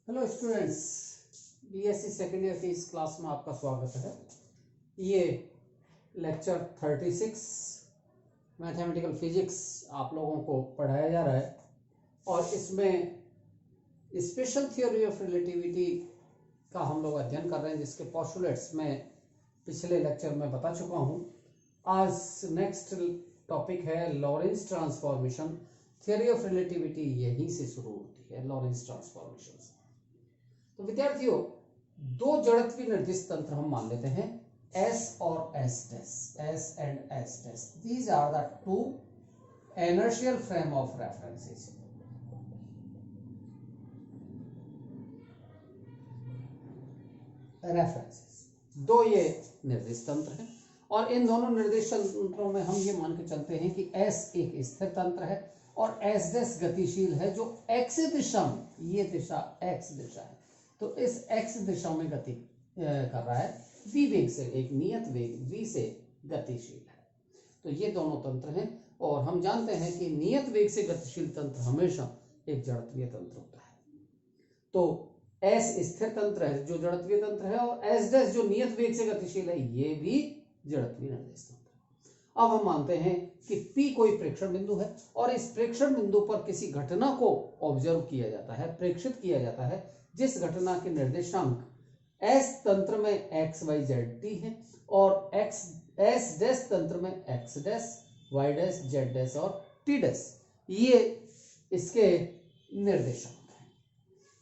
Hello students, BSc second year की इस class में आपका स्वागत है। ये लेक्चर 36 मैथमेटिकल फिजिक्स आप लोगों को पढ़ाया जा रहा है और इसमें स्पेशल थ्योरी ऑफ रिलेटिविटी का हम लोग अध्ययन कर रहे हैं, जिसके पोस्टुलेट्स में पिछले लेक्चर में बता चुका हूँ। आज नेक्स्ट टॉपिक है Lorentz transformation. Theory of relativity यहीं से शुरू होती है, लॉरेंज ट्रांसफॉर्मेशन से। तो विद्यार्थियों, दो जड़त्वीय निर्दिष्ट तंत्र हम मान लेते हैं, S और S dash, S and S dash. These are the two inertial frame of references. दो ये निर्दिष्ट तंत्र हैं और इन दोनों निर्दिष्ट तंत्रों में हम ये मान के चलते हैं कि S एक स्थिर तंत्र है और S डैश गतिशील है, जो x दिशा में, ये दिशा x दिशा है, तो इस x दिशा में गति कर रहा है v वेग से, एक नियत वेग v से गतिशील है। तो ये दोनों तंत्र हैं और हम जानते हैं कि नियत वेग से गतिशील तंत्र हमेशा एक जड़त्वीय तंत्र होता है। तो S स्थिर तंत्र है जो जड़त्वीय तंत्र है और S डैश जो नियत वेग से गतिशील है, ये भी जड़त्वीय निर्देश तंत्र है। अब हम मानते हैं कि P कोई प्रेक्षण बिंदु है और इस प्रेक्षण बिंदु पर किसी घटना को ऑब्जर्व किया जाता है, प्रेक्षित किया जाता है, जिस घटना के निर्देशांक S तंत्र में x y z t है और S डैश तंत्र में x dash y dash z dash और t डैश ये इसके निर्देशांक हैं।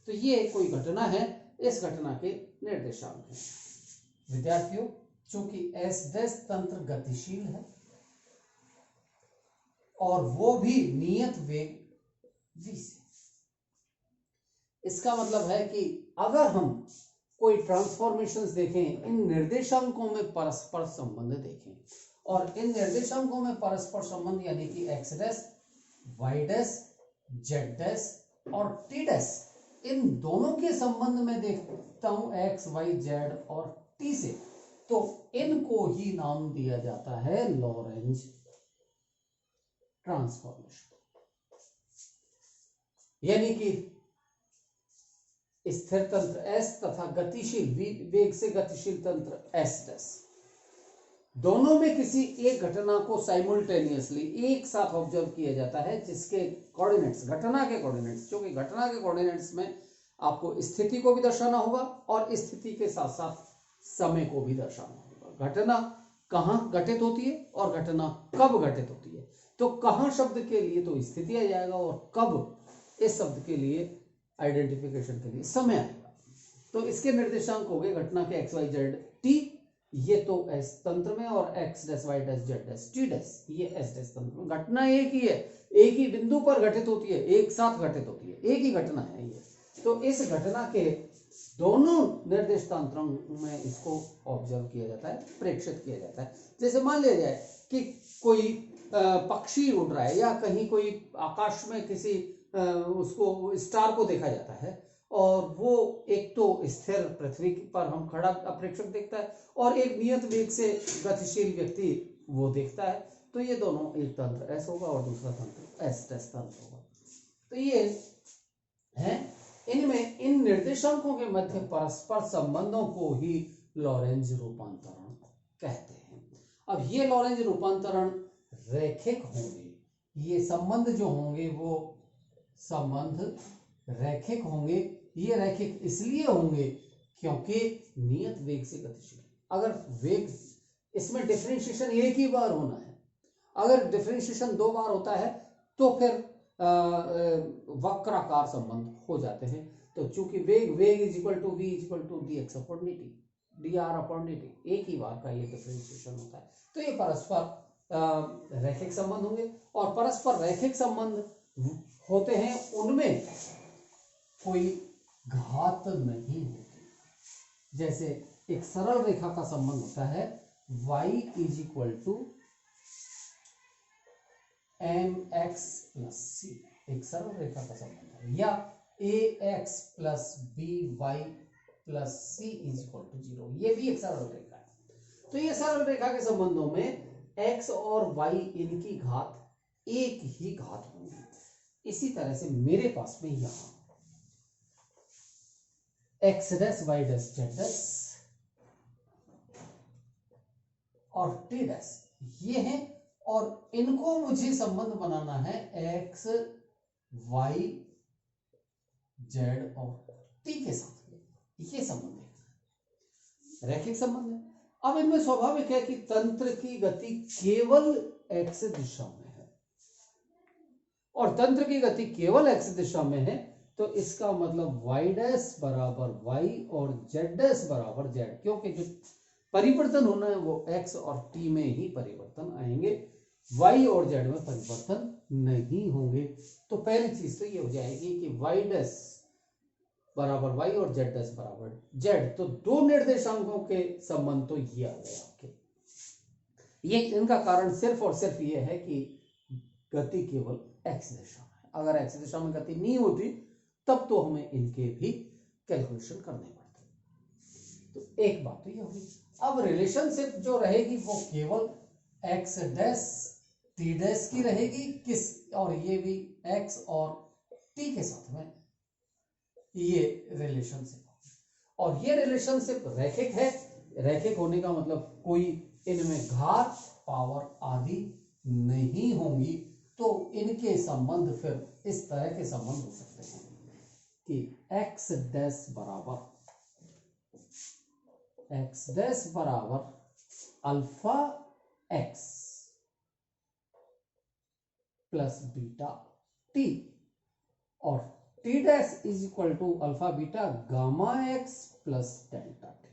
तो ये कोई घटना है, इस घटना के निर्देशांक हैं। विद्यार्थियों, चूंकि S डैश तंत्र गतिशील है और वो भी नियत वेग v से, इसका मतलब है कि अगर हम कोई ट्रांसफॉर्मेशंस देखें, इन निर्देशांकों में परस्पर संबंध देखें और इन निर्देशांकों में परस्पर संबंध यानी कि x dash, y dash, z dash और t डैश, इन दोनों के संबंध में देखता हूं x, y, z और t से, तो इनको ही नाम दिया जाता है लॉरेंज ट्रांसफॉर्मेशन। यानी कि स्थिर तंत्र S तथा गतिशील वेग से गतिशील तंत्र S डैश, दोनों में किसी एक घटना को साइमल्टेनियसली एक साथ ऑब्जर्व किया जाता है, जिसके कोऑर्डिनेट्स, घटना के कोऑर्डिनेट्स, क्योंकि घटना के कोऑर्डिनेट्स में आपको स्थिति को भी दर्शाना होगा और स्थिति के साथ साथ समय को भी दर्शाना होगा। घटना कहाँ घटित होती है और घटना कब घटित होती है। तो कहाँ शब्द के लिए तो स्थिति आ जाएगा और कब इस शब्द के लिए, आइडेंटिफिकेशन के लिए समय आएगा। तो इसके निर्देशांक हो गए घटना के x y z t, ये तो S तंत्र में, और x dash y dash z dash t dash ये S डैश तंत्र में। घटना एक ही है, एक ही बिंदु पर घटित होती है, एक साथ घटित होती है, एक ही घटना है ये। तो इस घटना के दोनों निर्देश तंत्रों में इसको ऑब्जर्व किया जाता है, प्रेक्षित किया जाता है। जैसे मान लिया जाए कि कोई पक्षी उड़ रहा है या कहीं कोई आकाश में किसी उसको स्टार को देखा जाता है और वो एक तो स्थिर पृथ्वी पर हम खड़ा प्रेक्षक देखता है और एक नियत वेग से गतिशील व्यक्ति वो देखता है। तो ये दोनों, एक तंत्र S होगा और दूसरा तंत्र S डैश तंत्र होगा। तो ये है, इनमें इन निर्देशांकों के मध्य परस्पर संबंधों को ही लॉरेंज रूपांतरण कहते हैं। अब ये लॉरेंज रूपांतरण रैखिक होंगे, ये संबंध जो होंगे वो संबंध रैखिक होंगे। ये रैखिक इसलिए होंगे क्योंकि नियत वेग से गतिशील, अगर वेग, इसमें डिफरेंशिएशन एक ही बार होना है, अगर डिफरेंशिएशन दो बार होता है तो फिर वक्राकार संबंध हो जाते हैं। तो चूंकि वेग is equal to v is equal to dx upon dt, dr upon dt, एक ही बार का ये डिफरेंशिएशन होता है। तो ये परस्पर रैखिक संबंध होंगे और परस्पर रैखिक संबंध होते हैं, उनमें कोई घात नहीं होती। जैसे एक सरल रेखा का संबंध होता है y is equal to mx plus c, एक सरल रेखा का संबंध है, या ax plus by plus c is equal to 0, ये भी एक सरल रेखा है। तो ये सरल रेखा के संबंधों में x और y इनकी घात एक ही घात होगी। इसी तरह से मेरे पास में यहां X dash Y dash Z dash और टी डैश ये है, और इनको मुझे संबंध बनाना है एक्स वाई जेड और टी के साथ में, ये संबंध है, रैखिक संबंध है। अब इनमें स्वाभाविक है कि तंत्र की गति केवल एक्स दिशा में है, और तंत्र की गति केवल एक्स दिशा में है, तो इसका मतलब वाई डैश बराबर वाई और जेड डैश बराबर जेड, क्योंकि जो परिवर्तन होना है वो एक्स और टी में ही परिवर्तन आएंगे, वाई और जेड में परिवर्तन नहीं होंगे। तो पहली चीज तो ये हो जाएगी कि वाई डैश बराबर वाई और जेड डैश बराबर जेड, तो दो निर्देशांकों के संबंध तो ये आ गए आपके। ये इनका कारण सिर्फ और सिर्फ ये है कि गति केवल एक्स दिशा में, अगर एक्स दिशा में गति नहीं होती तब तो हमें इनके भी कैलकुलेशन करने पड़ते। तो एक बात तो ये होगी। अब रिलेशनशिप जो रहेगी वो केवल एक्स डैश टी डैश की रहेगी, किस, और ये भी एक्स और टी के साथ में ये रिलेशनशिप, और ये रिलेशनशिप रैखिक है। रैखिक होने का मतलब कोई इनमें घात पावर आदि नहीं होंगी, तो इनके संबंध फिर इस तरह के संबंध हो सकते हैं कि एक्स डैश बराबर alpha x plus beta T, और T dash is equal to alpha beta gamma x plus delta t,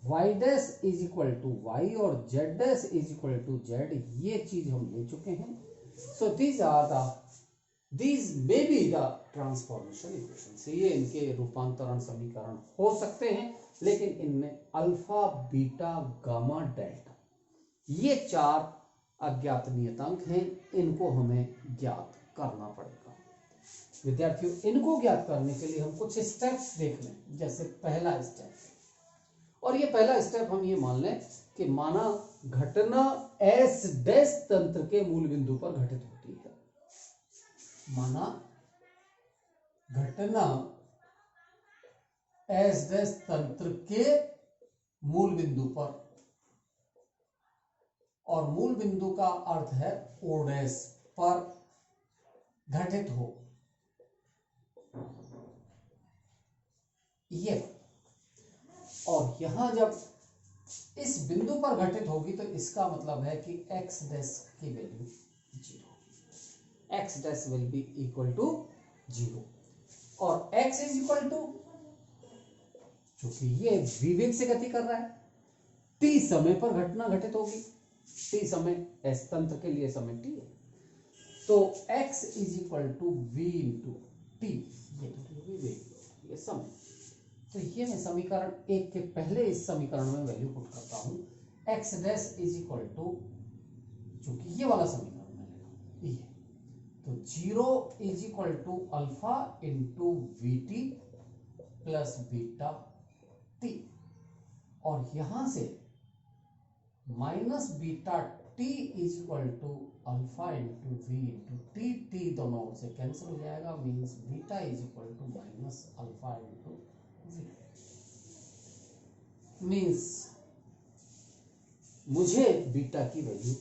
y dash is equal to y और z dash is equal to z, ये चीज हम ले चुके हैं। So these may be the transformation equation, ये इनके रूपांतरण समीकरण हो सकते हैं, लेकिन इनमें अल्फा बीटा गामा डेल्टा ये चार अज्ञात नियतांक हैं, इनको हमें ज्ञात करना पड़ेगा। विद्यार्थियों, इनको ज्ञात करने के लिए हम कुछ स्टेप्स देख लें। जैसे पहला स्टेप, और ये पहला स्टेप हम ये मान लें कि माना घटना एस डैश तंत्र के मूल बिंदु पर घटित होती है, माना घटना एस डैश तंत्र के मूल बिंदु पर, और मूल बिंदु का अर्थ है ओ डैश पर घटित हो, ये, और यहां जब इस बिंदु पर घटित होगी तो इसका मतलब है कि एक्स डैश की value 0, X dash will be equal to 0, और एक्स इज इक्वल टू, क्योंकि ये विवेक से गति कर रहा है, टी समय पर घटना घटित होगी, टी समय एस तंत्र के लिए समय टी है, तो X is equal to V into T, ये तो विवेक, ये समय। तो ये मैं समीकरण एक के पहले इस समीकरण में वैल्यू पुट करता हूं, x dash is equal to, चूंकि ये वाला समीकरण मैं ले रहा हूं ये, तो 0 is equal to alpha into V T plus beta T, और यहां से minus beta T is equal to alpha into V into T, T दोनों ओर से कैंसिल हो जाएगा, means beta is equal to minus alpha into means मुझे beta की वैल्यू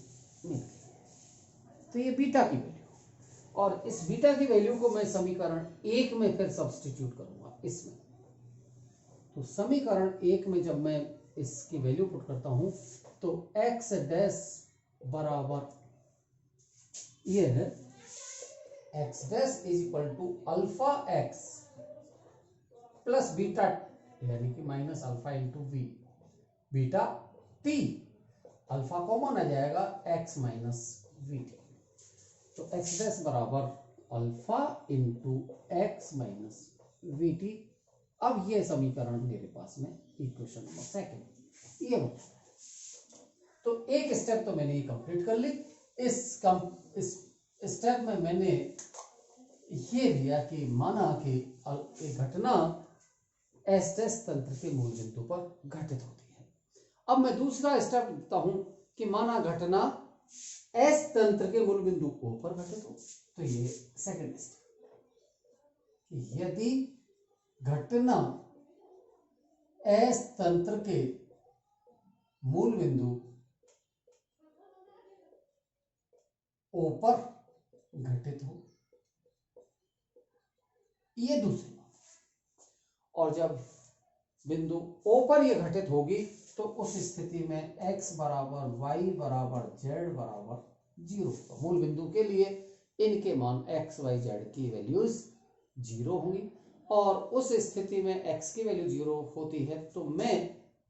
मिल गई। तो ये बीटा की वैल्यू, और इस बीटा की वैल्यू को मैं समीकरण 1 में फिर सब्स्टिट्यूट करूंगा इसमें। तो समीकरण 1 में जब मैं इसकी वैल्यू पुट करता हूं तो एक्स डैश बराबर ये है, x dash is equal to alpha x plus beta, यानी कि minus alpha into v, beta t, alpha common आ जाएगा, एक्स माइनस वी टी, तो एक्स डैश बराबर alpha into x minus v t. अब ये समीकरण मेरे पास में इक्वेशन नंबर सेकंड ये होता है। तो एक स्टेप तो मैंने ये कंप्लीट कर ली। इस स्टेप में मैंने ये लिया कि माना कि एक घटना एस डैश तंत्र के मूल बिंदु पर घटित होती है। अब मैं दूसरा स्टेप लेता हूं कि माना घटना एस तंत्र के मूल बिंदु ओ पर घटित हो, तो ये सेकंड स्टेप, यदि घटना एस तंत्र के मूल बिंदु ओ पर घटित हो, ये दूसरी बात। और जब बिंदु ओ पर ये घटित होगी तो उस स्थिति में x बराबर y बराबर z बराबर 0 होगा। मूल बिंदु के लिए इनके मान x y z की वैल्यूज 0 होंगी, और उस स्थिति में x की वैल्यू 0 होती है तो मैं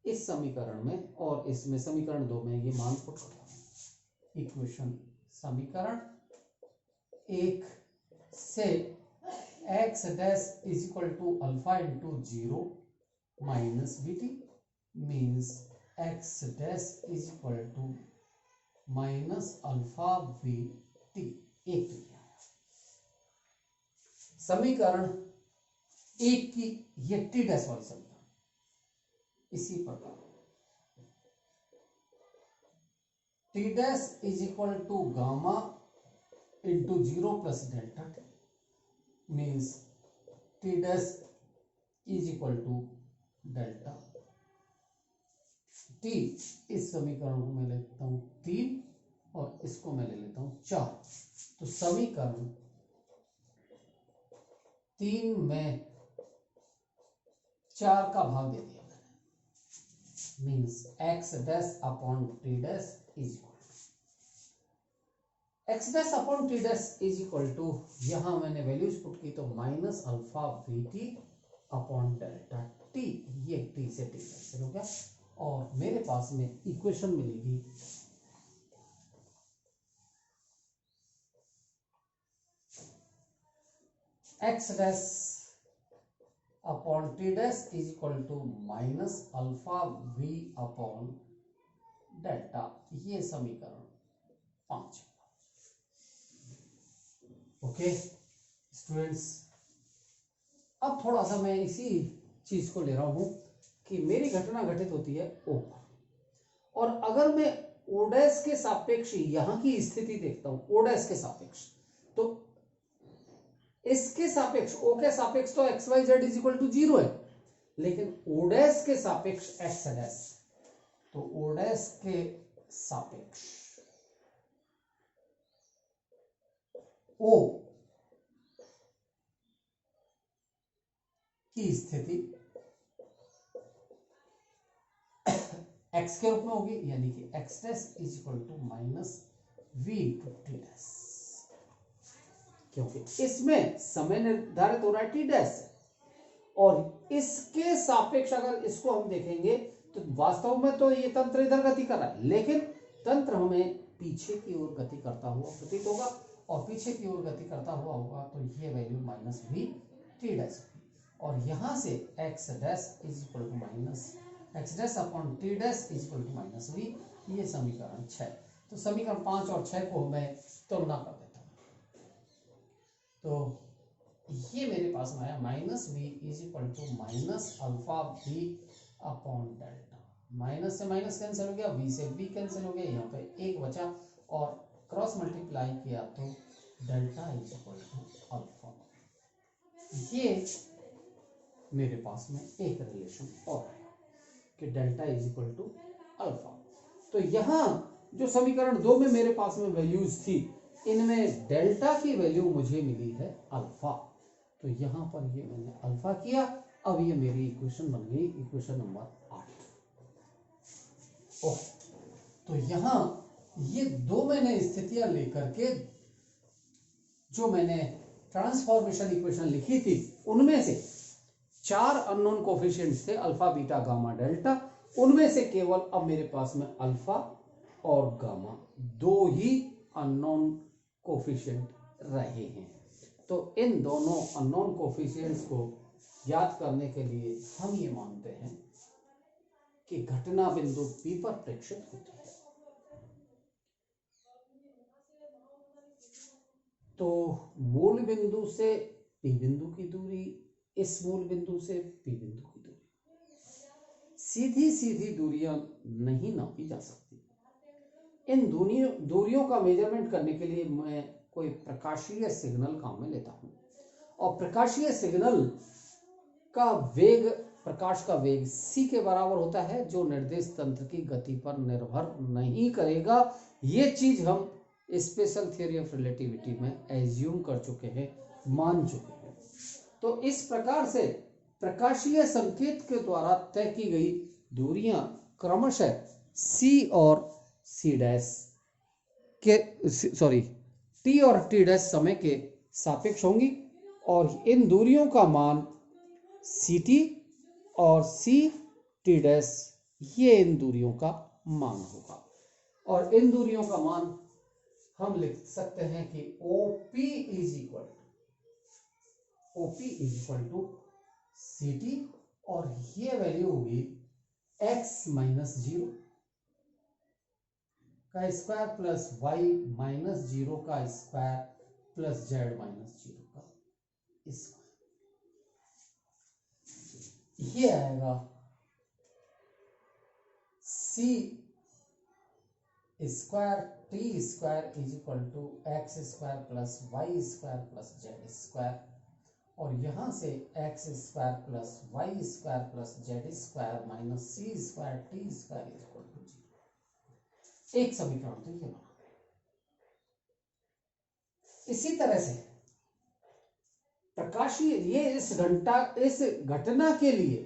इस समीकरण में और इसमें समीकरण 2 में ये मान पुट करता हूं। इक्वेशन समीकरण 1 से x dash is equal to alpha into 0 minus bt means x dash is equal to minus alpha bt। एक समीकरण 1 की ये t डैश वाली समीकरण इसी प्रकार t dash is equal to gamma into 0 plus delta T means t dash is equal to delta T. इस समीकरण को मैं लेता हूं 3 और इसको मैं ले लेता हूं 4। तो समीकरण 3 में 4 का भाग दे दिया मैंने, means x dash upon t dash is equal x dash upon t dash is equal to, यहां मैंने वैल्यूज पुट की तो minus alpha bt upon delta t, ये टी से टी कैंसिल हो गया और मेरे पास में इक्वेशन मिलेगी x dash upon t dash is equal to minus alpha v upon delta, ये समीकरण 5। ओके स्टूडेंट्स, अब थोड़ा सा मैं इसी चीज को ले रहा हूं कि मेरी घटना घटित होती है O पर, और अगर मैं O डैश के सापेक्ष यहां की स्थिति देखता हूं, O डैश के सापेक्ष, तो इसके सापेक्ष O के सापेक्ष तो x Y z is equal to 0 है, लेकिन O डैश के सापेक्ष x डैश, तो O डैश के सापेक्ष O की स्थिति x के रूप में होगी, यानी कि x dash is equal to minus v into t dash, क्योंकि इसमें समय निर्धारित हो रहा है टी डैश, और इसके सापेक्ष अगर इसको हम देखेंगे तो वास्तव में तो ये तंत्र इधर गति कर रहा है, लेकिन तंत्र हमें पीछे की ओर गति करता हुआ प्रतीत होगा, और पीछे की ओर गति करता हुआ होगा तो ये value minus v t dash होगी, और यहां से x dash is equal to minus x dash upon t dash is equal to minus v, ये समीकरण 6। तो समीकरण 5 और 6 को मैं तुलना कर देता हूं, तो ये मेरे पास में आया minus v is equal to minus alpha v upon delta, minus से माइनस कैंसिल हो गया, v से v कैंसिल हो गया, यहाँ पे एक बचा और क्रॉस मल्टीप्लाई किया तो delta is equal to alpha. ये मेरे पास में एक रिलेशन और है कि delta is equal to alpha. तो यहां जो समीकरण 2 में मेरे पास में वैल्यूज थी, इनमें डेल्टा की वैल्यू मुझे मिली है अल्फा, तो यहां पर ये मैंने अल्फा किया, अब ये मेरी इक्वेशन बन गई इक्वेशन नंबर 8। तो यहां ये 2 मैंने स्थितियां लेकर के जो मैंने ट्रांसफॉर्मेशन इक्वेशन लिखी थी, उनमें से 4 अननोन कोफिशिएंट्स थे, अल्फा बीटा गामा डेल्टा, उनमें से केवल अब मेरे पास में अल्फा और गामा 2 ही अननोन कोफिशिएंट रहे हैं। तो इन दोनों अननोन कोफिशिएंट्स को ज्ञात करने के लिए हम ये मानते हैं कि घटना बिंदु P पर प्रेक्षित होती है। तो मूल बिंदु से P बिंदु की दूरी, इस मूल बिंदु से P बिंदु की दूरी, सीधी सीधी दूरियां नहीं नापी जा सकती। इन दूरियों का मेजरमेंट करने के लिए मैं कोई प्रकाशीय सिग्नल काम में लेता हूं, और प्रकाशीय सिग्नल का वेग, प्रकाश का वेग c के बराबर होता है, जो निर्देश तंत्र की गति पर निर्भर नहीं करेगा। ये चीज हम स्पेशल थ्योरी ऑफ रिलेटिविटी में एज्यूम कर चुके हैं, मान चुके हैं। तो इस प्रकार से प्रकाशीय संकेत के द्वारा तय की गई दूरियां क्रमशः c और c डैश के t और t डैश समय के सापेक्ष होंगी, और इन दूरियों का मान ct और ct डैश ये इन दूरियों का मान होगा। और इन दूरियों का मान हम लिख सकते हैं कि OP is equal to ct, और ये वैल्यू होगी x माइनस 0 का स्क्वायर प्लस y माइनस 0 का स्क्वायर प्लस z माइनस 0 का स्क्वायर। ये आएगा c square t square is equal to x square plus y square plus z square, और यहां से x square plus y square plus z square minus c square t square is equal to 0। एक समीकरण तो ये बना। इसी तरह से प्रकाशीय, ये इस घटना के लिए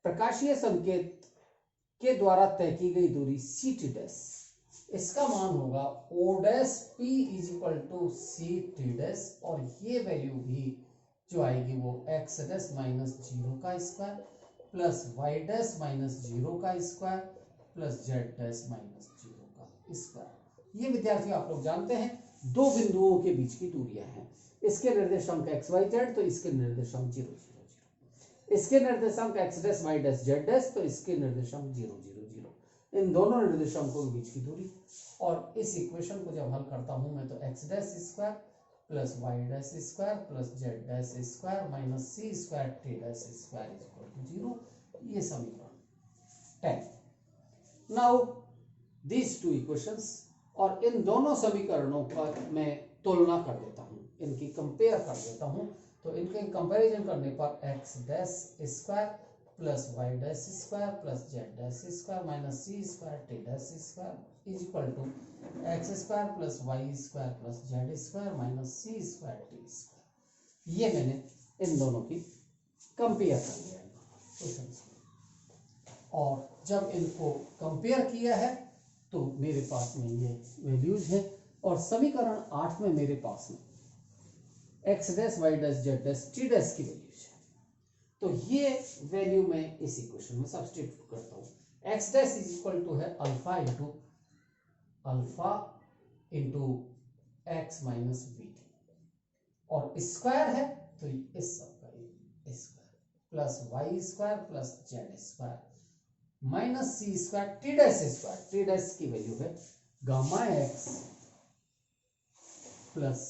प्रकाशीय संकेत के द्वारा तय की गई दूरी सी टी डैश, इसका मान होगा O dash P is equal to c t dash, और ये वैल्यू भी जो आएगी वो एक्स डैश माइनस 0 का square plus y dash minus 0 का square plus z dash minus 0 का स्क्वायर। ये विद्यार्थी आप लोग जानते हैं दो बिंदुओं के बीच की दूरियां हैं। इसके निर्देशांक एक्स वाई जेड, तो इसके निर्देशांक 0 0 0, इसके निर्देशांक x dash Y dash Z dash, तो इसके निर्देशांक 0 0 0, इन दोनों निर्देशांकों के बीच की दूरी। और इस इक्वेशन को जब हल करता हूं मैं, तो x dash square plus y dash square plus z dash square minus c square t dash square is equal to 0। ये समीकरण 10। नाउ दीज टू इक्वेशंस, और इन दोनों समीकरणों का मैं तुलना कर देता हूं, इनकी कंपेयर कर देता हूं। तो इनके कंपैरिजन करने पर x dash square plus y dash square plus z dash square minus c square t dash square is equal to x square plus y square plus z square minus c square t square. ये मैंने इन दोनों की compare कर लिया, और जब इनको compare किया है तो मेरे पास में ये वैल्यूज है, और समीकरण 8 में मेरे पास में x dash Y dash Z dash t dash की वैल्यूज है। तो ये वैल्यू मैं इस इक्वेशन में सब्स्टिट्यूट करता हूं। X dash is equal to है alpha into x minus b t, और स्क्वायर है तो इस सब का square plus y square plus z square minus c square t dash square. T dash की वैल्यू है gamma x plus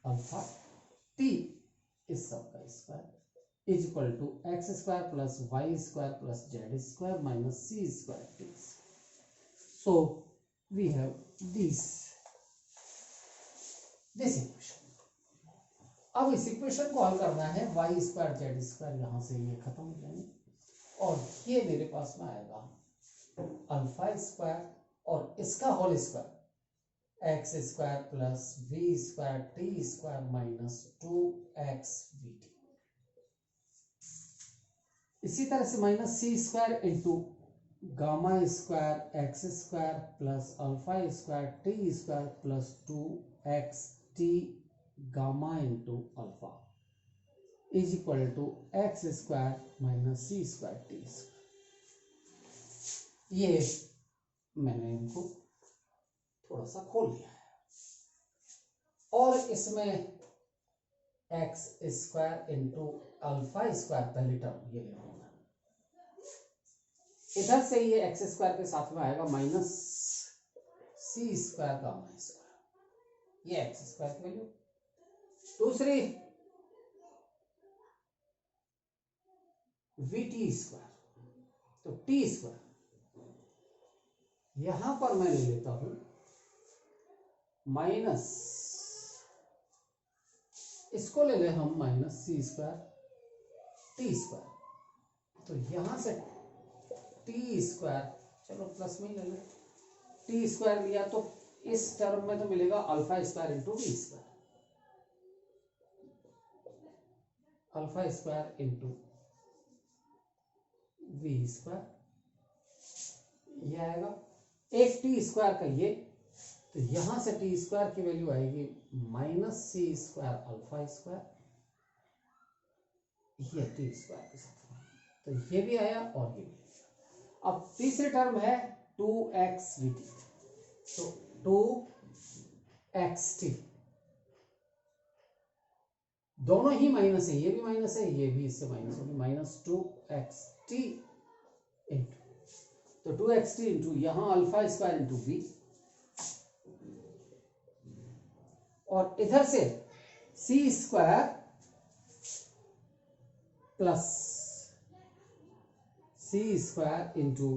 alpha t, इस सब का square is equal to x square plus y square plus z square minus c square t. So we have this equation. अब इस equation को हल करना है, वाई स्क्वायर जेड स्क्वायर यहां से ये खत्म हो जाएंगे, और ये मेरे पास में आएगा अल्फा स्क्वायर और इसका whole square x square plus v square t square minus 2x v t. इसी तरह से minus c square into gamma square x square plus alpha square t square plus 2x t gamma into alpha is equal to x square minus c square t square. ये मैंने इनको थोड़ा सा खोल लिया है, और इसमें x square into alpha square पहली टर्म ये ले लूंगा। इधर से ये एक्स स्क्वायर के साथ में आएगा minus c square gamma square, ये एक्स स्क्वायर की वैल्यू। दूसरी वी टी स्क्वायर, तो टी स्क्वायर यहां पर मैं ले लेता हूं माइनस, इसको ले ले हम minus c square t square, तो यहां से टी स्क्वायर, चलो प्लस में ही ले लें, टी स्क्वायर लिया तो इस टर्म में तो मिलेगा alpha square into v square, alpha square into v square, ये आएगा। एक टी स्क्वायर का ये, तो यहां से टी स्क्वायर की वैल्यू आएगी minus c square alpha square, ये टी स्क्वायर के साथ, तो ये भी आया और ये भी आया। अब तीसरी टर्म है 2x dt, तो 2xt, दोनों ही माइनस है, ये भी माइनस है, ये भी इससे माइनस होगी, माइनस 2xt इंटू, तो 2xt इंटू यहां अल्फा स्क्वायर इंटू बी, और इधर से c square plus c square into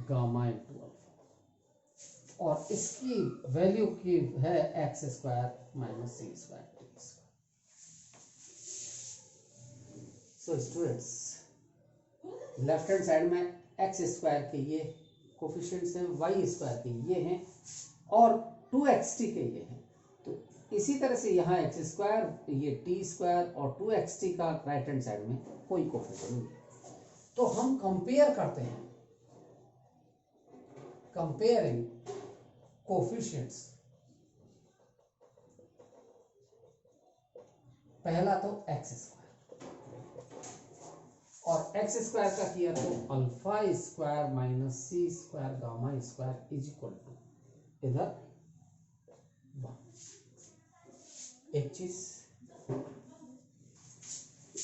gamma into alpha, और इसकी वैल्यू की है x square minus c square t square. So students, left hand side में एक्स स्क्वायर के ये कोफिशिएंट्स हैं, वाई स्क्वायर के ये हैं, और 2xt के ये हैं। तो इसी तरह से यहाँ एक्स स्क्वायर, ये टी स्क्वायर और 2xt का राइट हैंड साइड में कोई कोफिशिएंट नहीं है। तो हम कंपेयर करते हैं, कंपेयरिंग कोफिशिएंट्स, पहला तो एक्स स्क्वायर, और एक्स स्क्वायर का किया तो alpha square minus c square gamma square is equal to, इधर एक चीज,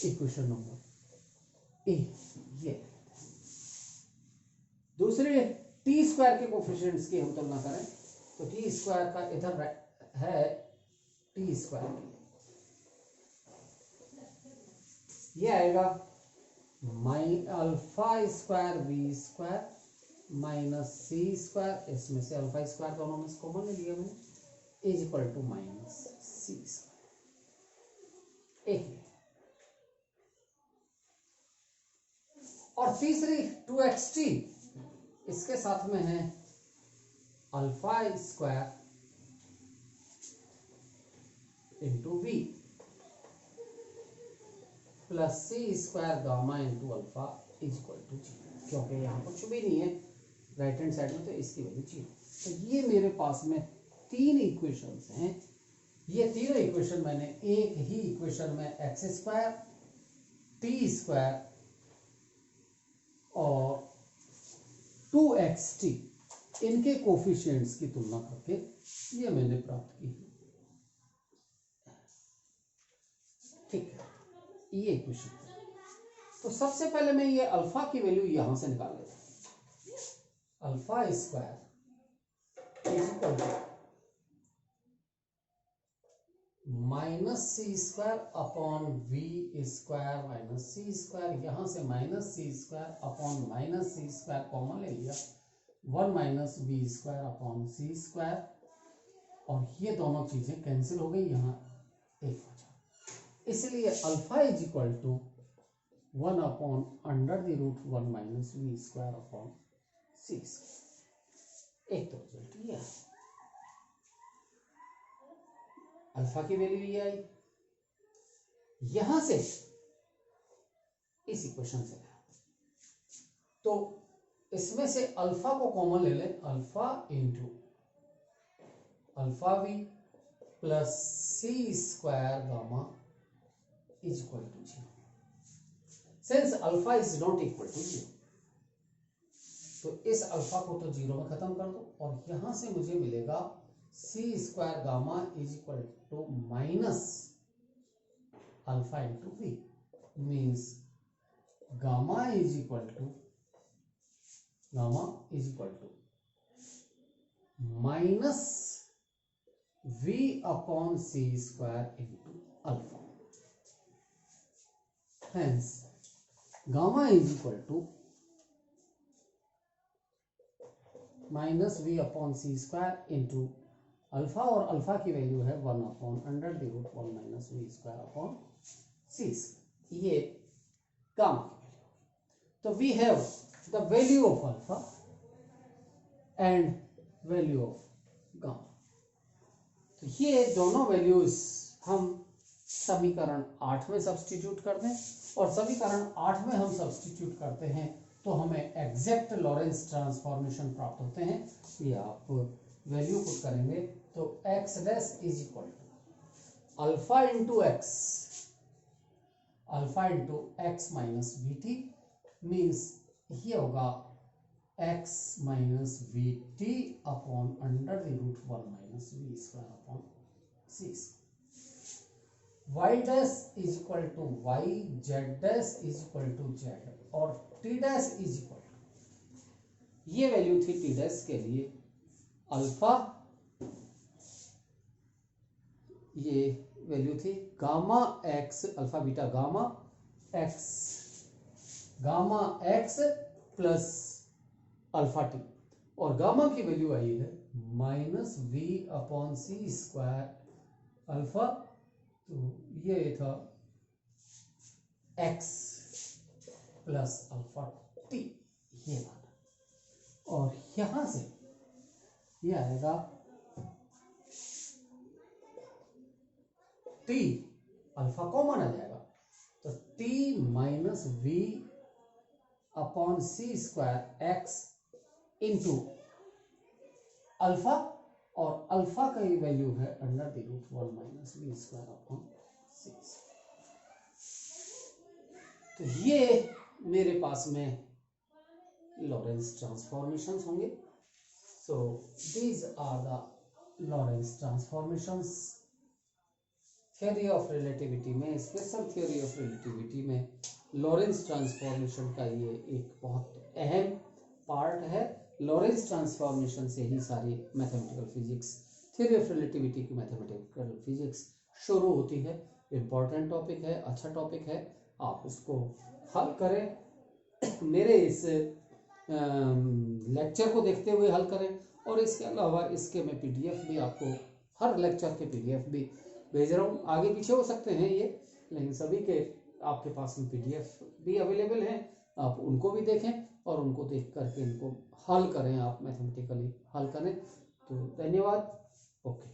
इक्वेशन नंबर ए, ये दूसरे टी स्क्वायर के कोफिशिएंट्स की हम तुलना करें, तो टी स्क्वायर का इधर है टी स्क्वायर, ये आएगा alpha square v square minus c square, इसमें से अल्फा स्क्वायर दोनों में से कॉमन ले लिया मैंने, is equal to minus c square, एक। और तीसरी 2xt, इसके साथ में है alpha square into v plus c square gamma into alpha is equal to 0, क्योंकि यहाँ कुछ भी नहीं है राइट हैंड साइड में, तो इसकी वैल्यू 0। तो ये मेरे पास में तीन इक्वेशंस हैं, ये तीनों इक्वेशन मैंने एक ही इक्वेशन में एक्स स्क्वायर, टी स्क्वायर और 2xt, इनके कोफिशिएंट्स की तुलना करके ये मैंने प्राप्त की। ठीक है, ये इक्वेशन। तो सबसे पहले मैं ये अल्फा की वैल्यू यहां से निकाल लेता हूं, alpha square is equal to minus c square upon v square minus c square, यहां से minus c square upon minus c square common ले लिया, 1 minus v square upon c square, और ये दोनों चीजें कैंसिल हो गई, यहाँ एक हो जाए, इसलिए alpha is equal to 1 upon under the root 1 minus v square upon c square. एक तो रिजल्ट ये है, अल्फा की वैल्यू ये आई, यहां से इस इक्वेशन से, तो इसमें से अल्फा को कॉमन ले लें, alpha into alpha v plus c square gamma is equal to 0, since alpha is not equal to 0, तो इस अल्फा को तो 0 में खत्म कर दो, और यहां से मुझे मिलेगा c square gamma is equal to minus alpha into v, means gamma is equal to minus v upon c square into alpha, hence gamma is equal to minus v upon c square into alpha, और alpha की value है 1 upon under the root 1 minus v square upon c square. ये gamma की value. तो we have the value of alpha and value of gamma. तो ये दोनों values हम समीकरण 8 में सब्स्टिट्यूट कर दें, और समीकरण 8 में हम सब्स्टिट्यूट करते हैं तो हमें एग्जैक्ट लॉरेंस ट्रांसफॉर्मेशन प्राप्त होते हैं। ये आप वैल्यू पुट करेंगे तो x dash is equal to alpha into x minus v t, means ये होगा x minus v t upon under the root 1 minus v square upon c. y dash is equal to y, z dash is equal to z, और t dash is equal to, ये value थी t dash के लिए alpha, ये value थी gamma x, alpha beta gamma x plus alpha T, और गामा की वैल्यू आई है minus v upon c square alpha, तो ये था x प्लस अल्फा टी, ये वाला, और यहां से ये आएगा t, अल्फा कॉमन आ जाएगा, तो t minus v upon c square x into alpha, और अल्फा का ये वैल्यू है under the root 1 minus v square upon 6। तो ये मेरे पास में लॉरेंस ट्रांसफॉर्मेशंस होंगे। So these are the Lorentz transformations. Theory of relativity में, स्पेशल थ्योरी ऑफ रिलेटिविटी में लॉरेंस ट्रांसफॉर्मेशन का ये एक बहुत अहम पार्ट है। लॉरेंस ट्रांसफॉर्मेशन से ही सारी mathematical physics, theory of relativity की मैथमेटिकल फिजिक्स शुरू होती है। इम्पॉर्टेंट टॉपिक है, अच्छा टॉपिक है, आप उसको हल करें, मेरे इस लेक्चर को देखते हुए हल करें, और इसके अलावा इसके मैं पीडीएफ भी आपको, हर लेक्चर के पीडीएफ भी भेज रहा हूँ। आगे पीछे हो सकते हैं ये, लेकिन सभी के आपके पास में पीडीएफ भी अवेलेबल हैं, आप उनको भी देखें और उनको देख करके इनको हल करें, आप मैथमेटिकली हल करें। तो धन्यवाद, ओके।